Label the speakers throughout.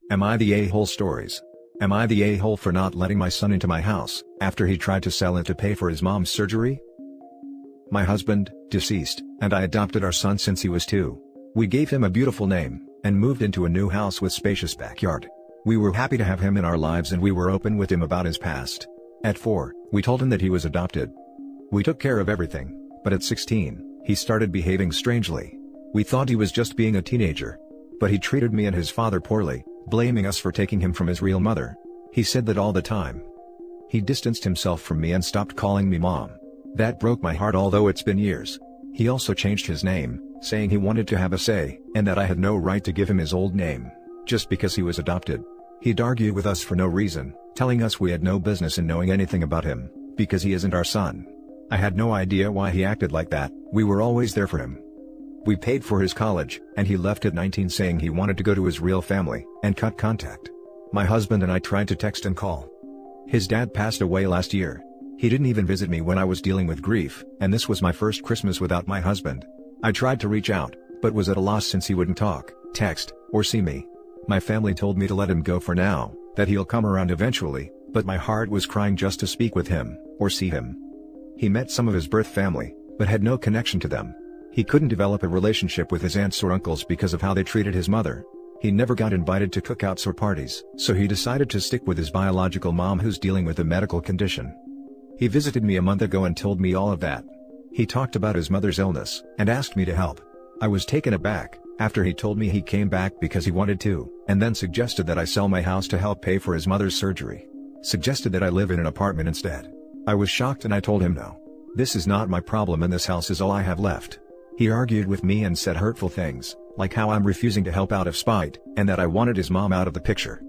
Speaker 1: Am I the a-hole stories? Am I the a-hole for not letting my son into my house, after he tried to sell it to pay for his mom's surgery? My husband, deceased, and I adopted our son since he was 2. We gave him a beautiful name, and moved into a new house with spacious backyard. We were happy to have him in our lives and we were open with him about his past. At 4, we told him that he was adopted. We took care of everything, but at 16, he started behaving strangely. We thought he was just being a teenager. But he treated me and his father poorly, blaming us for taking him from his real mother. He said that all the time. He distanced himself from me and stopped calling me mom. That broke my heart, although it's been years. He also changed his name, saying he wanted to have a say, and that I had no right to give him his old name, just because he was adopted. He'd argue with us for no reason, telling us we had no business in knowing anything about him, because he isn't our son. I had no idea why he acted like that. We were always there for him. We paid for his college, and he left at 19 saying he wanted to go to his real family, and cut contact. My husband and I tried to text and call. His dad passed away last year. He didn't even visit me when I was dealing with grief, and this was my first Christmas without my husband. I tried to reach out, but was at a loss since he wouldn't talk, text, or see me. My family told me to let him go for now, that he'll come around eventually, but my heart was crying just to speak with him, or see him. He met some of his birth family, but had no connection to them. He couldn't develop a relationship with his aunts or uncles because of how they treated his mother. He never got invited to cookouts or parties, so he decided to stick with his biological mom who's dealing with a medical condition. He visited me a month ago and told me all of that. He talked about his mother's illness, and asked me to help. I was taken aback, after he told me he came back because he wanted to, and then suggested that I sell my house to help pay for his mother's surgery. Suggested that I live in an apartment instead. I was shocked and I told him no. This is not my problem and this house is all I have left. He argued with me and said hurtful things, like how I'm refusing to help out of spite, and that I wanted his mom out of the picture.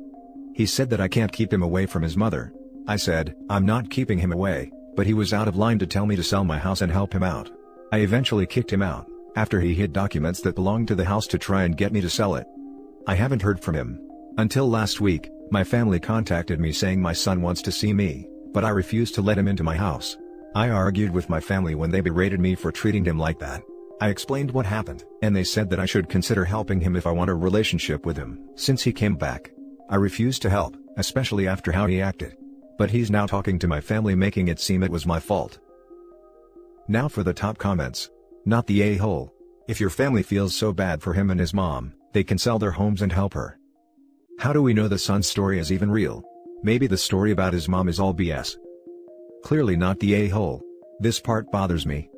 Speaker 1: He said that I can't keep him away from his mother. I said, I'm not keeping him away, but he was out of line to tell me to sell my house and help him out. I eventually kicked him out, after he hid documents that belonged to the house to try and get me to sell it. I haven't heard from him. Until last week, my family contacted me saying my son wants to see me, but I refused to let him into my house. I argued with my family when they berated me for treating him like that. I explained what happened, and they said that I should consider helping him if I want a relationship with him, since he came back. I refused to help, especially after how he acted. But he's now talking to my family, making it seem it was my fault. Now for the top comments. Not the a-hole. If your family feels so bad for him and his mom, they can sell their homes and help her. How do we know the son's story is even real? Maybe the story about his mom is all BS. Clearly not the a-hole. This part bothers me.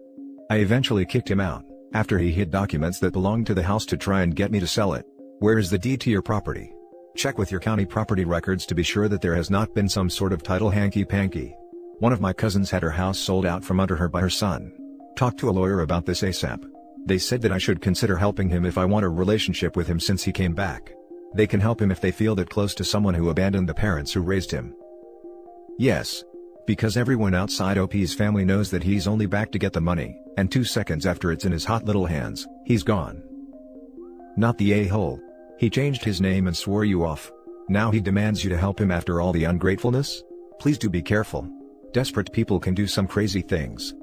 Speaker 1: I eventually kicked him out, after he hid documents that belonged to the house to try and get me to sell it. Where is the deed to your property? Check with your county property records to be sure that there has not been some sort of title hanky-panky. One of my cousins had her house sold out from under her by her son. Talk to a lawyer about this ASAP. They said that I should consider helping him if I want a relationship with him since he came back. They can help him if they feel that close to someone who abandoned the parents who raised him. Yes. Because everyone outside OP's family knows that he's only back to get the money, and 2 seconds after it's in his hot little hands, he's gone. Not the a-hole. He changed his name and swore you off. Now he demands you to help him after all the ungratefulness? Please do be careful. Desperate people can do some crazy things.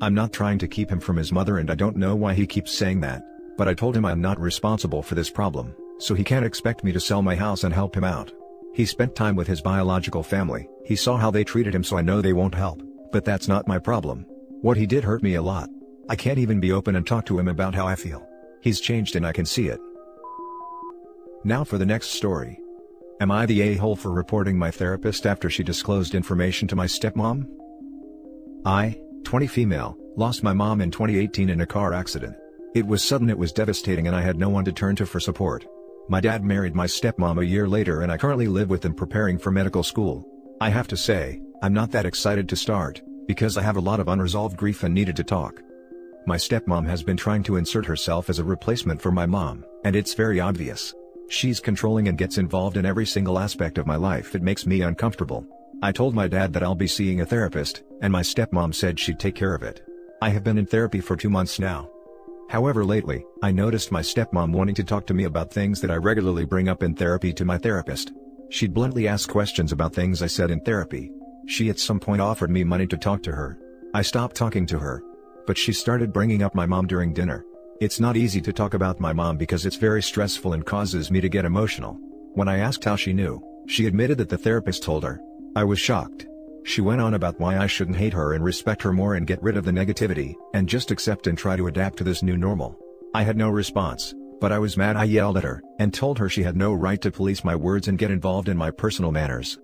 Speaker 1: I'm not trying to keep him from his mother and I don't know why he keeps saying that, but I told him I'm not responsible for this problem, so he can't expect me to sell my house and help him out. He spent time with his biological family, he saw how they treated him, so I know they won't help, but that's not my problem. What he did hurt me a lot. I can't even be open and talk to him about how I feel. He's changed and I can see it. Now for the next story. Am I the a-hole for reporting my therapist after she disclosed information to my stepmom? I, 20 female, lost my mom in 2018 in a car accident. It was sudden, it was devastating, and I had no one to turn to for support. My dad married my stepmom a year later and I currently live with him preparing for medical school. I have to say, I'm not that excited to start, because I have a lot of unresolved grief and needed to talk. My stepmom has been trying to insert herself as a replacement for my mom, and it's very obvious. She's controlling and gets involved in every single aspect of my life. It makes me uncomfortable. I told my dad that I'll be seeing a therapist, and my stepmom said she'd take care of it. I have been in therapy for 2 months now. However, lately, I noticed my stepmom wanting to talk to me about things that I regularly bring up in therapy to my therapist. She'd bluntly ask questions about things I said in therapy. She at some point offered me money to talk to her. I stopped talking to her. But she started bringing up my mom during dinner. It's not easy to talk about my mom because it's very stressful and causes me to get emotional. When I asked how she knew, she admitted that the therapist told her. I was shocked. She went on about why I shouldn't hate her and respect her more and get rid of the negativity, and just accept and try to adapt to this new normal. I had no response, but I was mad. I yelled at her, and told her she had no right to police my words and get involved in my personal manners.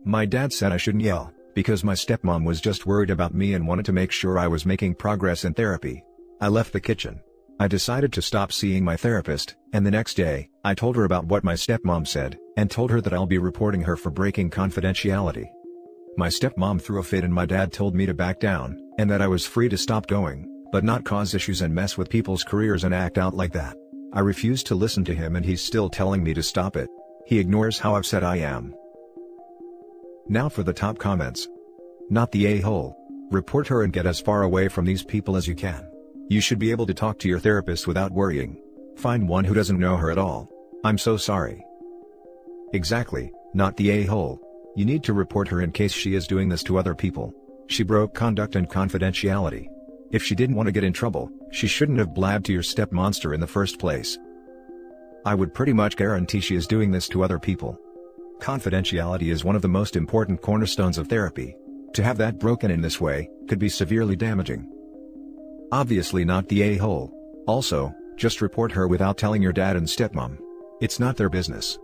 Speaker 1: My dad said I shouldn't yell, because my stepmom was just worried about me and wanted to make sure I was making progress in therapy. I left the kitchen. I decided to stop seeing my therapist, and the next day, I told her about what my stepmom said, and told her that I'll be reporting her for breaking confidentiality. My stepmom threw a fit and my dad told me to back down, and that I was free to stop going, but not cause issues and mess with people's careers and act out like that. I refused to listen to him and he's still telling me to stop it. He ignores how upset I am. Now for the top comments. Not the a-hole. Report her and get as far away from these people as you can. You should be able to talk to your therapist without worrying. Find one who doesn't know her at all. I'm so sorry. Exactly, not the a-hole. You need to report her in case she is doing this to other people. She broke conduct and confidentiality. If she didn't want to get in trouble, she shouldn't have blabbed to your step-monster in the first place. I would pretty much guarantee she is doing this to other people. Confidentiality is one of the most important cornerstones of therapy. To have that broken in this way, could be severely damaging. Obviously not the a-hole. Also, just report her without telling your dad and stepmom. It's not their business.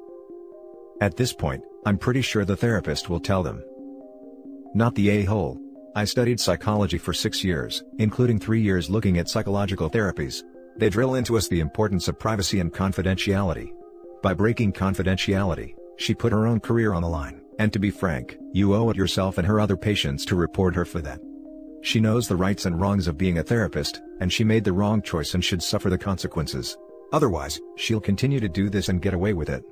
Speaker 1: At this point, I'm pretty sure the therapist will tell them. Not the a-hole. I studied psychology for 6 years, including 3 years looking at psychological therapies. They drill into us the importance of privacy and confidentiality. By breaking confidentiality, she put her own career on the line, and to be frank, you owe it yourself and her other patients to report her for that. She knows the rights and wrongs of being a therapist, and she made the wrong choice and should suffer the consequences. Otherwise, she'll continue to do this and get away with it.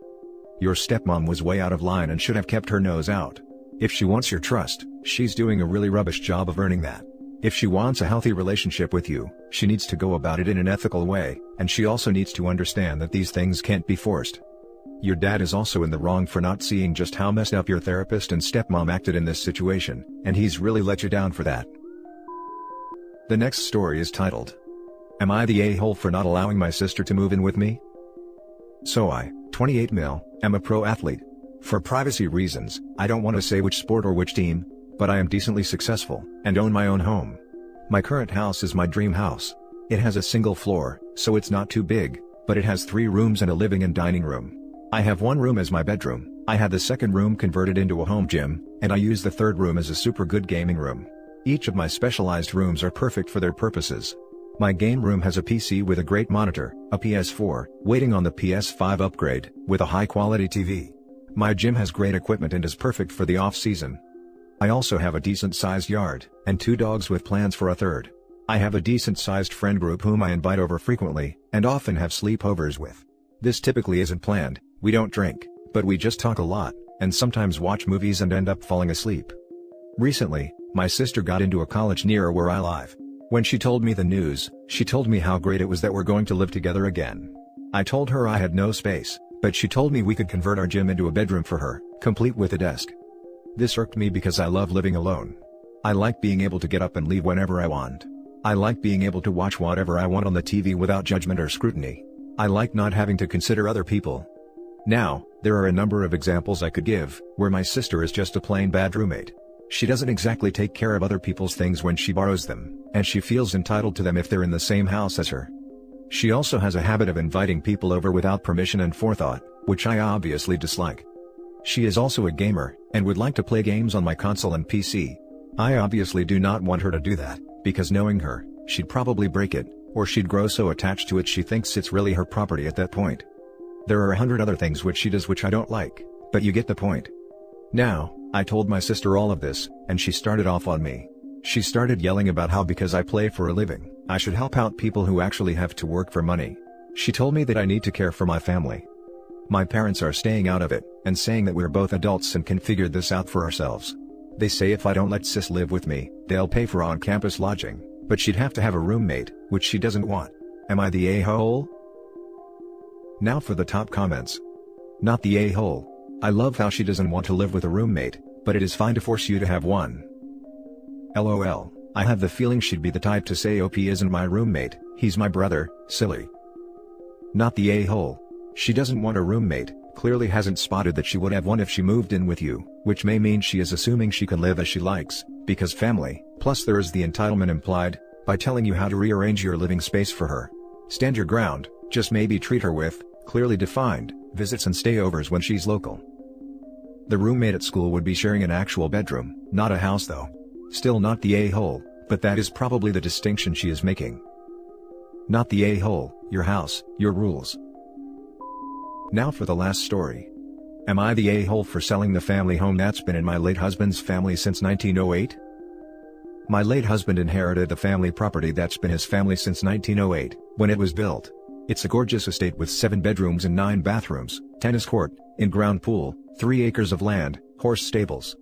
Speaker 1: Your stepmom was way out of line and should have kept her nose out. If she wants your trust, she's doing a really rubbish job of earning that. If she wants a healthy relationship with you, she needs to go about it in an ethical way, and she also needs to understand that these things can't be forced. Your dad is also in the wrong for not seeing just how messed up your therapist and stepmom acted in this situation, and he's really let you down for that. The next story is titled, Am I the a-hole for not allowing my sister to move in with me? So I, 28 mil, am a pro athlete. For privacy reasons, I don't want to say which sport or which team, but I am decently successful, and own my own home. My current house is my dream house. It has a single floor, so it's not too big, but it has 3 rooms and a living and dining room. I have one room as my bedroom, I had the second room converted into a home gym, and I use the third room as a super good gaming room. Each of my specialized rooms are perfect for their purposes. My game room has a PC with a great monitor, a PS4, waiting on the PS5 upgrade, with a high-quality TV. My gym has great equipment and is perfect for the off-season. I also have a decent-sized yard, and 2 dogs with plans for a third. I have a decent-sized friend group whom I invite over frequently, and often have sleepovers with. This typically isn't planned, we don't drink, but we just talk a lot, and sometimes watch movies and end up falling asleep. Recently, my sister got into a college near where I live. When she told me the news, she told me how great it was that we're going to live together again. I told her I had no space, but she told me we could convert our gym into a bedroom for her, complete with a desk. This irked me because I love living alone. I like being able to get up and leave whenever I want. I like being able to watch whatever I want on the TV without judgment or scrutiny. I like not having to consider other people. Now, there are a number of examples I could give, where my sister is just a plain bad roommate. She doesn't exactly take care of other people's things when she borrows them, and she feels entitled to them if they're in the same house as her. She also has a habit of inviting people over without permission and forethought, which I obviously dislike. She is also a gamer, and would like to play games on my console and PC. I obviously do not want her to do that, because knowing her, she'd probably break it, or she'd grow so attached to it she thinks it's really her property at that point. There are 100 other things which she does which I don't like, but you get the point. Now, I told my sister all of this, and she started off on me. She started yelling about how because I play for a living, I should help out people who actually have to work for money. She told me that I need to care for my family. My parents are staying out of it, and saying that we're both adults and can figure this out for ourselves. They say if I don't let sis live with me, they'll pay for on-campus lodging, but she'd have to have a roommate, which she doesn't want. Am I the a-hole? Now for the top comments. Not the a-hole. I love how she doesn't want to live with a roommate, but it is fine to force you to have one. LOL, I have the feeling she'd be the type to say OP isn't my roommate, he's my brother, silly. Not the a-hole. She doesn't want a roommate, clearly hasn't spotted that she would have one if she moved in with you, which may mean she is assuming she can live as she likes, because family, plus there is the entitlement implied, by telling you how to rearrange your living space for her. Stand your ground, just maybe treat her with, clearly defined, visits and stayovers when she's local. The roommate at school would be sharing an actual bedroom, not a house though. Still not the a-hole, but that is probably the distinction she is making. Not the a-hole, your house, your rules. Now for the last story. Am I the a-hole for selling the family home that's been in my late husband's family since 1908? My late husband inherited the family property that's been his family since 1908, when it was built. It's a gorgeous estate with 7 bedrooms and 9 bathrooms, tennis court, in-ground pool, 3 acres of land, horse stables.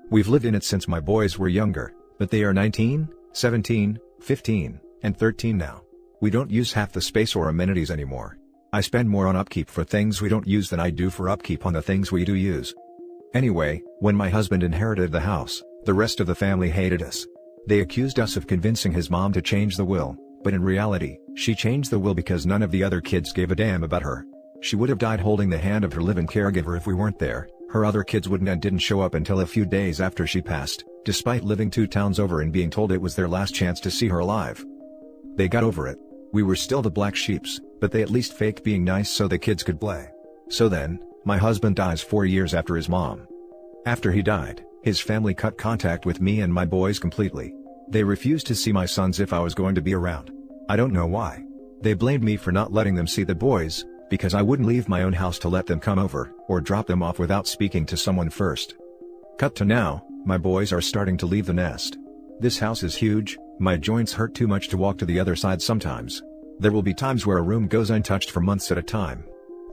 Speaker 1: We've lived in it since my boys were younger, but they are 19, 17, 15, and 13 now. We don't use half the space or amenities anymore. I spend more on upkeep for things we don't use than I do for upkeep on the things we do use. Anyway, when my husband inherited the house, the rest of the family hated us. They accused us of convincing his mom to change the will, but in reality, she changed the will because none of the other kids gave a damn about her. She would have died holding the hand of her living caregiver if we weren't there. Her other kids wouldn't and didn't show up until a few days after she passed, despite living 2 towns over and being told it was their last chance to see her alive. They got over it. We were still the black sheeps, but they at least faked being nice so the kids could play. So then, my husband dies 4 years after his mom. After he died, his family cut contact with me and my boys completely. They refused to see my sons if I was going to be around. I don't know why. They blamed me for not letting them see the boys, because I wouldn't leave my own house to let them come over, or drop them off without speaking to someone first. Cut to now, my boys are starting to leave the nest. This house is huge, my joints hurt too much to walk to the other side sometimes. There will be times where a room goes untouched for months at a time.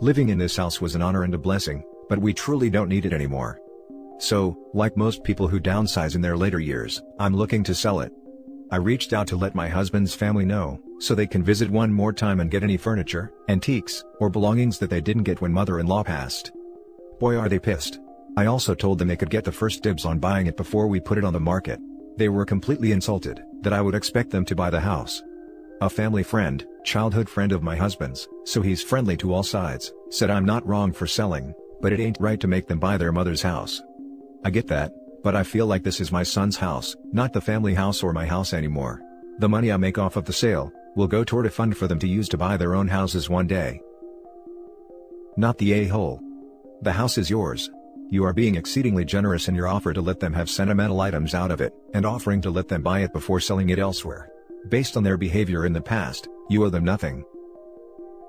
Speaker 1: Living in this house was an honor and a blessing, but we truly don't need it anymore. So, like most people who downsize in their later years, I'm looking to sell it. I reached out to let my husband's family know, so they can visit one more time and get any furniture, antiques, or belongings that they didn't get when mother-in-law passed. Boy are they pissed. I also told them they could get the first dibs on buying it before we put it on the market. They were completely insulted, that I would expect them to buy the house. A family friend, childhood friend of my husband's, so he's friendly to all sides, said I'm not wrong for selling, but it ain't right to make them buy their mother's house. I get that, but I feel like this is my son's house, not the family house or my house anymore. The money I make off of the sale will go toward a fund for them to use to buy their own houses one day. Not the a-hole. The house is yours. You are being exceedingly generous in your offer to let them have sentimental items out of it, and offering to let them buy it before selling it elsewhere. Based on their behavior in the past, you owe them nothing.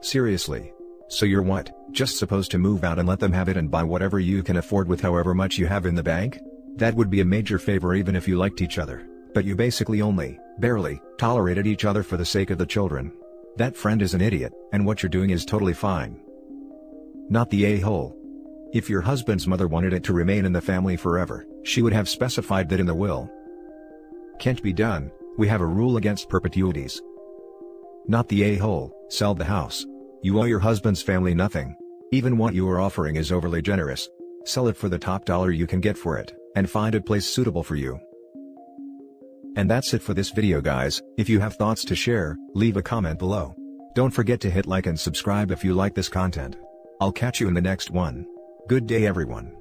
Speaker 1: Seriously. So you're what, just supposed to move out and let them have it and buy whatever you can afford with however much you have in the bank? That would be a major favor even if you liked each other, but you basically only, barely, tolerated each other for the sake of the children. That friend is an idiot, and what you're doing is totally fine. Not the a-hole. If your husband's mother wanted it to remain in the family forever, she would have specified that in the will. Can't be done, we have a rule against perpetuities. Not the a-hole, sell the house. You owe your husband's family nothing. Even what you are offering is overly generous. Sell it for the top dollar you can get for it, and find a place suitable for you. And that's it for this video guys. If you have thoughts to share, leave a comment below. Don't forget to hit like and subscribe if you like this content. I'll catch you in the next one. Good day everyone.